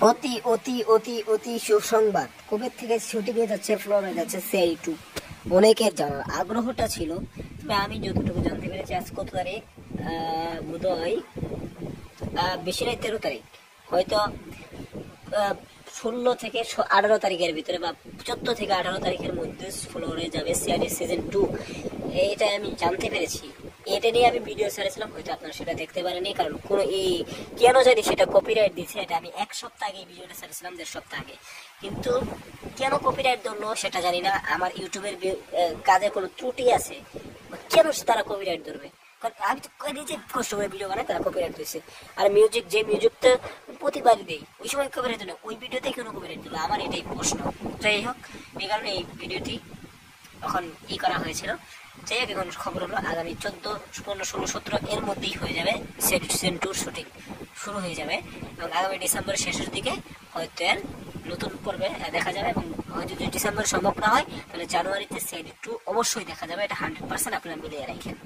অতি অতি অতি অতি সুসংবাদ, কবে থেকে শুটিং এ যাচ্ছে, ফ্লোরে যাচ্ছে সিআই 2। অনেকের জানার আগ্রহটা ছিল, তবে আমি যতটুকু জানতে পেরেছি আজ কত তারিখ, বোধহয় বেশি নাই 13 তারিখ, হয়তো 16 থেকে 18 তারিখের ভিতরে বা 14 থেকে 18 তারিখের মধ্যে ফ্লোরে যাবে সিআইডি সিজন 2। এটা আমি জানতে পেরেছি। এটা নিয়ে আমি ভিডিও ছেড়েছিলাম, হয়তো আপনারা সেটা দেখতে পারেনি, কারণ কোনো কেন জানি সেটা কপিরাইট দিচ্ছে। এটা আমি 1 সপ্তাহ আগে ভিডিওটা ছেড়েছিলাম, 1.5 সপ্তাহ আগে, কিন্তু কেন কপিরাইট ধরলো সেটা জানি না। আমার ইউটিউবের কাজে কোনো ত্রুটি আছে, কেন তারা কপিরাইট ধরবে? আমি তো নিজে কষ্ট করে ভিডিও বানাই, তারা কপিরাইট দিচ্ছে। আর যে মিউজিকটা প্রতিবারই দেই, ওই সময় কপিরাইট দিল, ওই ভিডিওতে কেন কপিরাইট দিল, আমার এটাই প্রশ্ন। যাই হোক, এই কারণে এই ভিডিওটি এখন করা হয়েছিল। যাই হোক, এখন খবর হলো আগামী 14, 15, 16, 17 এর মধ্যেই হয়ে যাবে সিজন 2 শুটিং শুরু হয়ে যাবে, এবং আগামী ডিসেম্বরের শেষের দিকে হয়তো এর নতুন পর্বে দেখা যাবে। এবং হয়তো যদি ডিসেম্বর সম্ভব না হয়, তাহলে জানুয়ারিতে সিআইডি 2 অবশ্যই দেখা যাবে। এটা 100% আপনারা মিলিয়ে রাখেন।